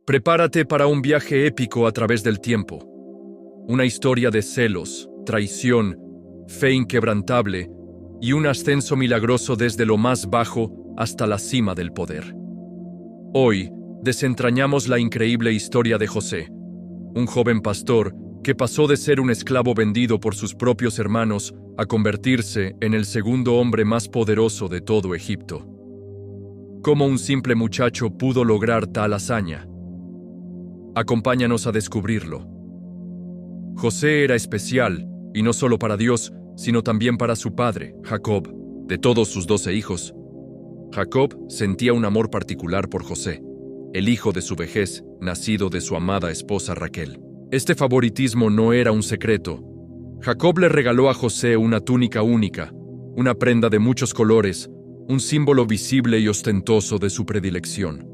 Prepárate para un viaje épico a través del tiempo. Una historia de celos, traición, fe inquebrantable y un ascenso milagroso desde lo más bajo hasta la cima del poder. Hoy desentrañamos la increíble historia de José, un joven pastor que pasó de ser un esclavo vendido por sus propios hermanos a convertirse en el segundo hombre más poderoso de todo Egipto. ¿Cómo un simple muchacho pudo lograr tal hazaña? Acompáñanos a descubrirlo. José era especial, y no solo para Dios, sino también para su padre, Jacob. De todos sus 12 hijos, Jacob sentía un amor particular por José, el hijo de su vejez, nacido de su amada esposa Raquel. Este favoritismo no era un secreto. Jacob le regaló a José una túnica única, una prenda de muchos colores, un símbolo visible y ostentoso de su predilección.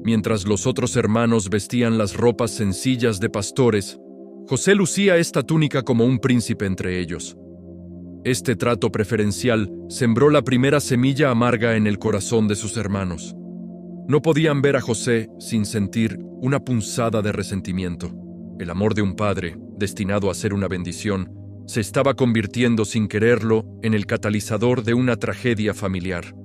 Mientras los otros hermanos vestían las ropas sencillas de pastores, José lucía esta túnica como un príncipe entre ellos. Este trato preferencial sembró la primera semilla amarga en el corazón de sus hermanos. No podían ver a José sin sentir una punzada de resentimiento. El amor de un padre, destinado a ser una bendición, se estaba convirtiendo sin quererlo en el catalizador de una tragedia familiar.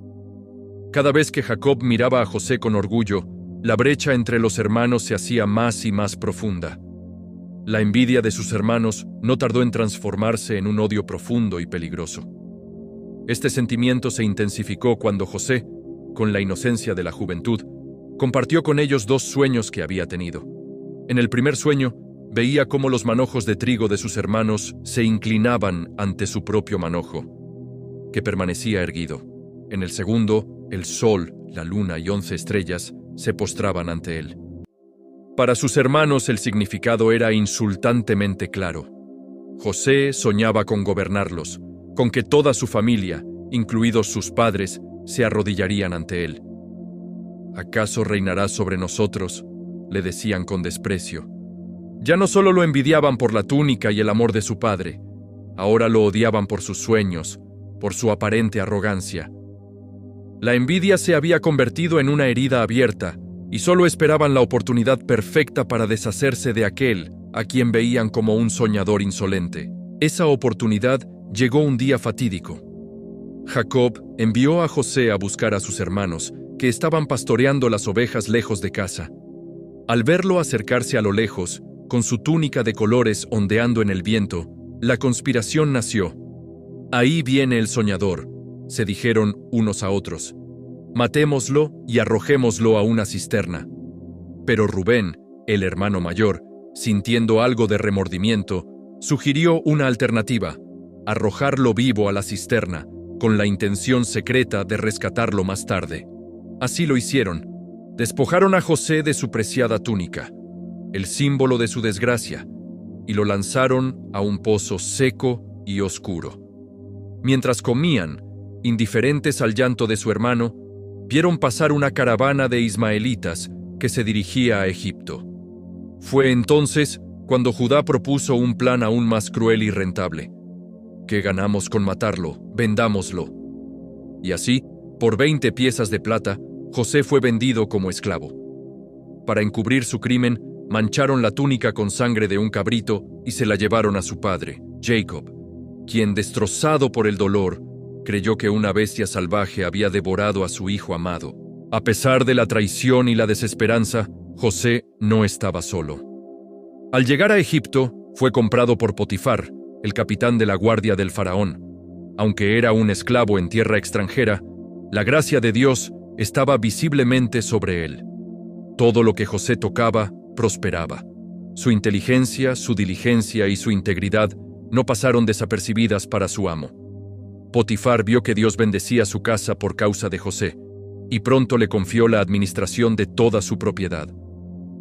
Cada vez que Jacob miraba a José con orgullo, la brecha entre los hermanos se hacía más y más profunda. La envidia de sus hermanos no tardó en transformarse en un odio profundo y peligroso. Este sentimiento se intensificó cuando José, con la inocencia de la juventud, compartió con ellos 2 sueños que había tenido. En el primer sueño, veía cómo los manojos de trigo de sus hermanos se inclinaban ante su propio manojo, que permanecía erguido. En el segundo, el sol, la luna y 11 estrellas se postraban ante él. Para sus hermanos el significado era insultantemente claro. José soñaba con gobernarlos, con que toda su familia, incluidos sus padres, se arrodillarían ante él. ¿Acaso reinará sobre nosotros?, le decían con desprecio. Ya no solo lo envidiaban por la túnica y el amor de su padre, ahora lo odiaban por sus sueños, por su aparente arrogancia. La envidia se había convertido en una herida abierta, y solo esperaban la oportunidad perfecta para deshacerse de aquel a quien veían como un soñador insolente. Esa oportunidad llegó un día fatídico. Jacob envió a José a buscar a sus hermanos, que estaban pastoreando las ovejas lejos de casa. Al verlo acercarse a lo lejos, con su túnica de colores ondeando en el viento, la conspiración nació. «Ahí viene el soñador», se dijeron unos a otros. «Matémoslo y arrojémoslo a una cisterna». Pero Rubén, el hermano mayor, sintiendo algo de remordimiento, sugirió una alternativa: arrojarlo vivo a la cisterna, con la intención secreta de rescatarlo más tarde. Así lo hicieron. Despojaron a José de su preciada túnica, el símbolo de su desgracia, y lo lanzaron a un pozo seco y oscuro. Mientras comían, indiferentes al llanto de su hermano, vieron pasar una caravana de ismaelitas que se dirigía a Egipto. Fue entonces cuando Judá propuso un plan aún más cruel y rentable. ¿Qué ganamos con matarlo? Vendámoslo. Y así, por 20 piezas de plata, José fue vendido como esclavo. Para encubrir su crimen, mancharon la túnica con sangre de un cabrito y se la llevaron a su padre, Jacob, quien, destrozado por el dolor, creyó que una bestia salvaje había devorado a su hijo amado. A pesar de la traición y la desesperanza, José no estaba solo. Al llegar a Egipto, fue comprado por Potifar, el capitán de la guardia del faraón. Aunque era un esclavo en tierra extranjera, la gracia de Dios estaba visiblemente sobre él. Todo lo que José tocaba prosperaba. Su inteligencia, su diligencia y su integridad no pasaron desapercibidas para su amo. Potifar vio que Dios bendecía su casa por causa de José, y pronto le confió la administración de toda su propiedad.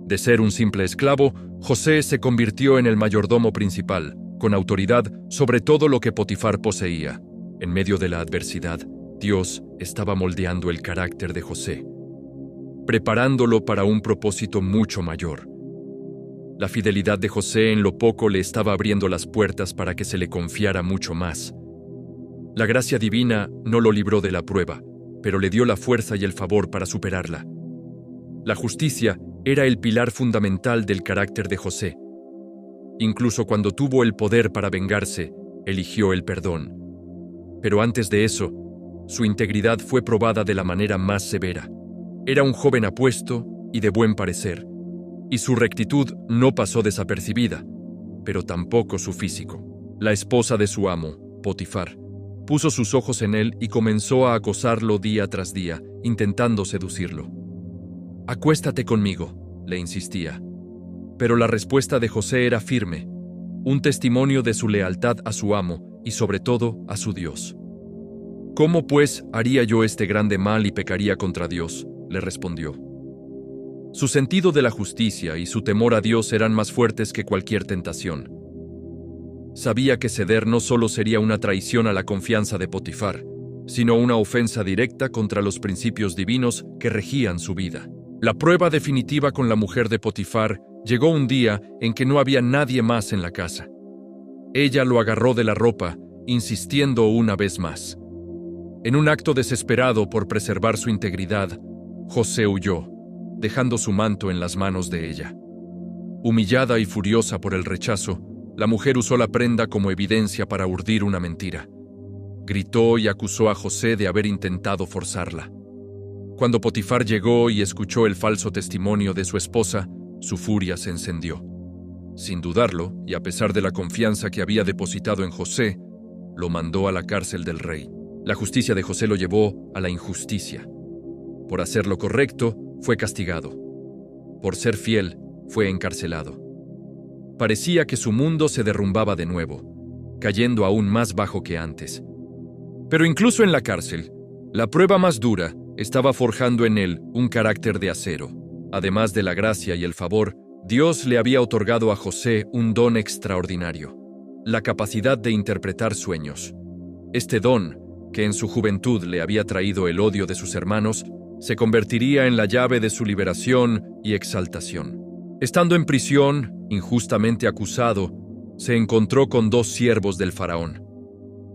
De ser un simple esclavo, José se convirtió en el mayordomo principal, con autoridad sobre todo lo que Potifar poseía. En medio de la adversidad, Dios estaba moldeando el carácter de José, preparándolo para un propósito mucho mayor. La fidelidad de José en lo poco le estaba abriendo las puertas para que se le confiara mucho más. La gracia divina no lo libró de la prueba, pero le dio la fuerza y el favor para superarla. La justicia era el pilar fundamental del carácter de José. Incluso cuando tuvo el poder para vengarse, eligió el perdón. Pero antes de eso, su integridad fue probada de la manera más severa. Era un joven apuesto y de buen parecer, y su rectitud no pasó desapercibida, pero tampoco su físico. La esposa de su amo, Potifar, puso sus ojos en él y comenzó a acosarlo día tras día, intentando seducirlo. «Acuéstate conmigo», le insistía. Pero la respuesta de José era firme, un testimonio de su lealtad a su amo y sobre todo a su Dios. «¿Cómo pues haría yo este grande mal y pecaría contra Dios?», le respondió. Su sentido de la justicia y su temor a Dios eran más fuertes que cualquier tentación. Sabía que ceder no solo sería una traición a la confianza de Potifar, sino una ofensa directa contra los principios divinos que regían su vida. La prueba definitiva con la mujer de Potifar llegó un día en que no había nadie más en la casa. Ella lo agarró de la ropa, insistiendo una vez más. En un acto desesperado por preservar su integridad, José huyó, dejando su manto en las manos de ella. Humillada y furiosa por el rechazo, la mujer usó la prenda como evidencia para urdir una mentira. Gritó y acusó a José de haber intentado forzarla. Cuando Potifar llegó y escuchó el falso testimonio de su esposa, su furia se encendió. Sin dudarlo, y a pesar de la confianza que había depositado en José, lo mandó a la cárcel del rey. La justicia de José lo llevó a la injusticia. Por hacer lo correcto, fue castigado. Por ser fiel, fue encarcelado. Parecía que su mundo se derrumbaba de nuevo, cayendo aún más bajo que antes. Pero incluso en la cárcel, la prueba más dura estaba forjando en él un carácter de acero. Además de la gracia y el favor, Dios le había otorgado a José un don extraordinario: la capacidad de interpretar sueños. Este don, que en su juventud le había traído el odio de sus hermanos, se convertiría en la llave de su liberación y exaltación. Estando en prisión, injustamente acusado, se encontró con dos siervos del faraón,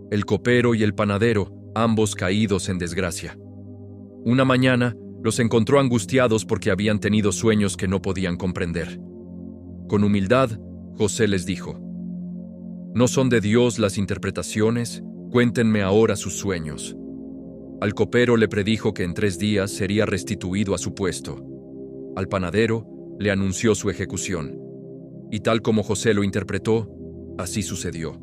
el copero y el panadero, ambos caídos en desgracia. Una mañana, los encontró angustiados porque habían tenido sueños que no podían comprender. Con humildad, José les dijo: «¿No son de Dios las interpretaciones? Cuéntenme ahora sus sueños». Al copero le predijo que en 3 días sería restituido a su puesto. Al panadero le anunció su ejecución. Y tal como José lo interpretó, así sucedió.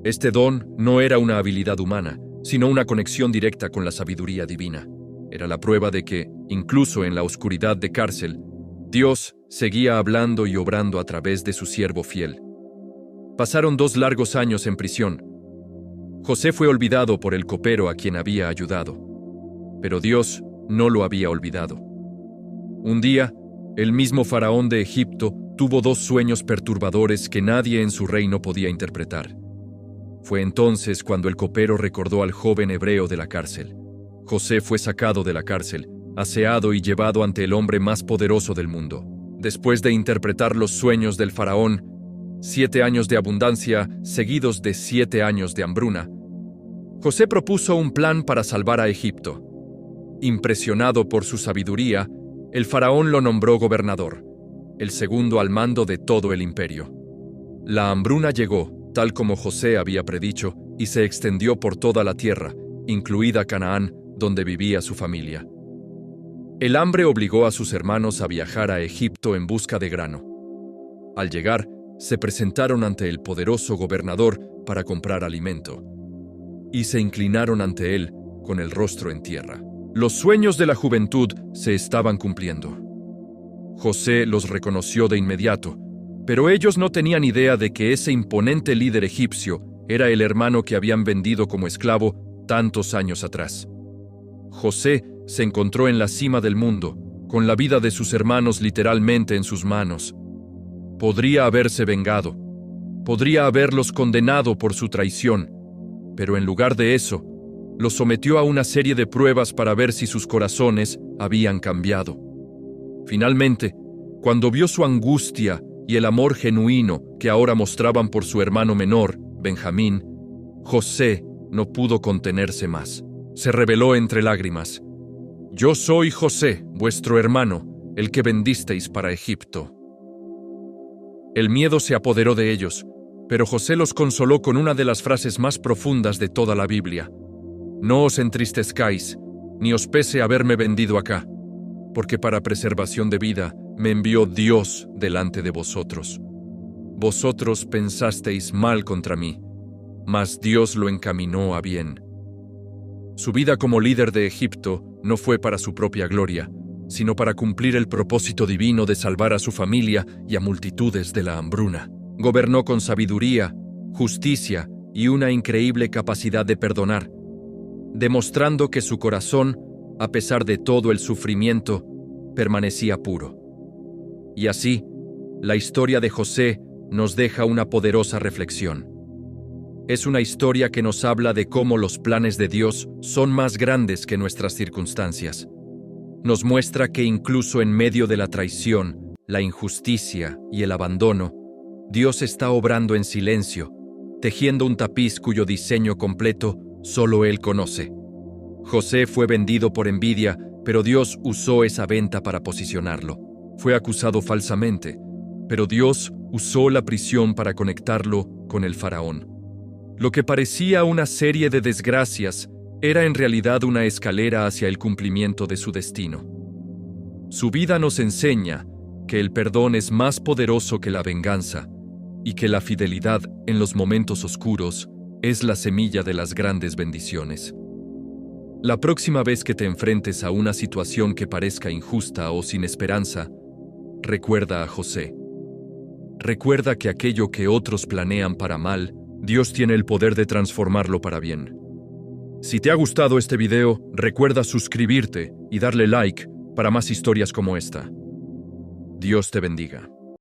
Este don no era una habilidad humana, sino una conexión directa con la sabiduría divina. Era la prueba de que, incluso en la oscuridad de cárcel, Dios seguía hablando y obrando a través de su siervo fiel. Pasaron 2 largos años en prisión. José fue olvidado por el copero a quien había ayudado, pero Dios no lo había olvidado. Un día, el mismo faraón de Egipto tuvo 2 sueños perturbadores que nadie en su reino podía interpretar. Fue entonces cuando el copero recordó al joven hebreo de la cárcel. José fue sacado de la cárcel, aseado y llevado ante el hombre más poderoso del mundo. Después de interpretar los sueños del faraón, 7 años de abundancia seguidos de 7 años de hambruna, José propuso un plan para salvar a Egipto. Impresionado por su sabiduría, el faraón lo nombró gobernador, el segundo al mando de todo el imperio. La hambruna llegó, tal como José había predicho, y se extendió por toda la tierra, incluida Canaán, donde vivía su familia. El hambre obligó a sus hermanos a viajar a Egipto en busca de grano. Al llegar, se presentaron ante el poderoso gobernador para comprar alimento, y se inclinaron ante él con el rostro en tierra. Los sueños de la juventud se estaban cumpliendo. José los reconoció de inmediato, pero ellos no tenían idea de que ese imponente líder egipcio era el hermano que habían vendido como esclavo tantos años atrás. José se encontró en la cima del mundo, con la vida de sus hermanos literalmente en sus manos. Podría haberse vengado, podría haberlos condenado por su traición, pero en lugar de eso, los sometió a una serie de pruebas para ver si sus corazones habían cambiado. Finalmente, cuando vio su angustia y el amor genuino que ahora mostraban por su hermano menor, Benjamín, José no pudo contenerse más. Se reveló entre lágrimas: «Yo soy José, vuestro hermano, el que vendisteis para Egipto. El miedo se apoderó de ellos, pero José los consoló con una de las frases más profundas de toda la Biblia. No os entristezcáis, ni os pese haberme vendido acá, porque para preservación de vida me envió Dios delante de vosotros. Vosotros pensasteis mal contra mí, mas Dios lo encaminó a bien. Su vida como líder de Egipto no fue para su propia gloria, sino para cumplir el propósito divino de salvar a su familia y a multitudes de la hambruna. Gobernó con sabiduría, justicia y una increíble capacidad de perdonar, demostrando que su corazón, a pesar de todo el sufrimiento, permanecía puro. Y así, la historia de José nos deja una poderosa reflexión. Es una historia que nos habla de cómo los planes de Dios son más grandes que nuestras circunstancias. Nos muestra que incluso en medio de la traición, la injusticia y el abandono, Dios está obrando en silencio, tejiendo un tapiz cuyo diseño completo solo Él conoce. José fue vendido por envidia, pero Dios usó esa venta para posicionarlo. Fue acusado falsamente, pero Dios usó la prisión para conectarlo con el faraón. Lo que parecía una serie de desgracias era en realidad una escalera hacia el cumplimiento de su destino. Su vida nos enseña que el perdón es más poderoso que la venganza y que la fidelidad en los momentos oscuros es la semilla de las grandes bendiciones. La próxima vez que te enfrentes a una situación que parezca injusta o sin esperanza, recuerda a José. Recuerda que aquello que otros planean para mal, Dios tiene el poder de transformarlo para bien. Si te ha gustado este video, recuerda suscribirte y darle like para más historias como esta. Dios te bendiga.